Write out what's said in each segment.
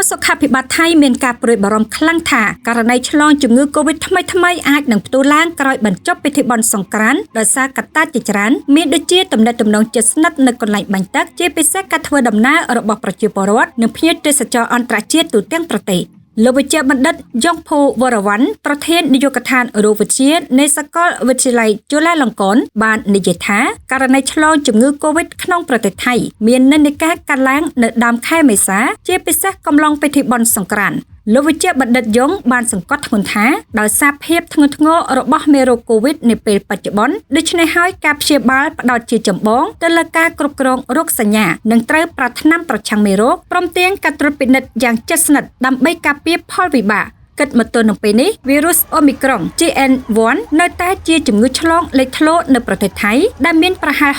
សុខាភិបាលថៃមានការព្រួយបារម្ភខ្លាំងថាករណីឆ្លងជំងឺ Covid ថ្មីអាចនឹងផ្ទុះឡើងក្រោយបញ្ចប់ពិធីបុណ្យសង្ក្រាន្តដោយសារកត្តាជាច្រើនមានដូចជាទំនាក់ទំនងជិតស្និទ្ធនៅកន្លែងបាញ់ទឹកជាពិសេសការធ្វើដំណើររបស់ប្រជាពលរដ្ឋនិងភ្ញៀវទេសចរអន្តរជាតិទូទាំងប្រទេសលោកវិជ្ជបណ្ឌិតយ៉ុងភូវរវ័នប្រធាននាយកដ្ឋានរោគវិទ្យានៃសាកលវិទ្យាល័យจุฬาលង្កនបាននិយាយថាករណីឆ្លងជំងឺ Covid ក្នុងប្រទេសថៃមាននិន្នាការកើនឡើងនៅដើមខែមេសាជាពិសេសកំឡុងពិធីបុណ្យសង្ក្រាន្តលោកវិជ្ជបណ្ឌិតយ៉ុងបានសង្កត់ធ្ងន់ថាដោយសារភាពធ្ងន់ធ្ងររបស់មេរោគ Covid នាពេលបច្ចុប្បន្នដូច្នេះហើយការព្យាបាលផ្ដោតជាចម្បងទៅលើការគ្រប់គ្រងរោគសញ្ញានិងត្រូវប្រាថ្នាប្រឆាំងមេរោគព្រមទាំងការត្រួតពិនិត្យយ៉ាងជិតស្និទ្ធដើម្បីការពារផលវិបាកគិតមកទល់នឹងពេលនេះវីរុស Omicron JN1 នៅតែជាជំងឺឆ្លងលេចធ្លោនៅប្រទេសថៃដែលមានប្រហែល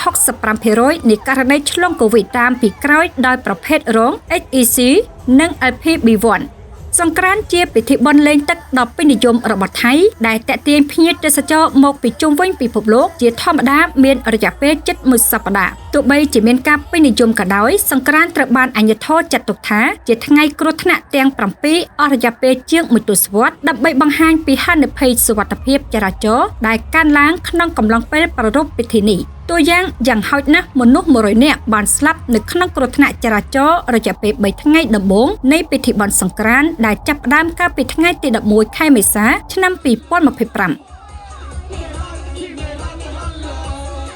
65% នៃករណីឆ្លង COVID តាមពីក្រោយដោយប្រភេទរង HEC និង LPB1សង្ក្រាន្តជាពិធីបុណ្យលេងទឹកដ៏ពេញនិយមរបស់ថៃដែលទាក់ទាញភ្ញៀវទេសចរមកពីជុំវិញពិភពលោកជាធម្មតាមានរយៈពេលជិតមួយសប្តាហ៍ទោះបីជាមានការពេញនិយមក៏ដោយសង្ក្រាន្តត្រូវបានអាជ្ញាធរចាត់ទុកថាជាថ្ងៃគ្រោះថ្នាក់ទាំង7អស់រយៈពេលជាង1ទសវត្សរ៍ដើម្បីបង្ហាញពីហានិភ័យសុវត្ថិភាពចរាចរណ៍ដែលកើនឡើងក្នុងកំឡុងពេលប្រារព្ធពិធីនេះតួយ៉ាងហោចណាស់មនុស្ស100នាក់បានស្លាប់នៅក្នុងគ្រោះថ្នាក់ចរាចរណ៍រយៈពេល3ថ្ងៃដំបូងនៃពិធីបុណ្យសង្ក្រាន្តដែលចាប់ផ្ដើមកាលពីថ្ងៃទី11ខែមេសាឆ្នាំ2025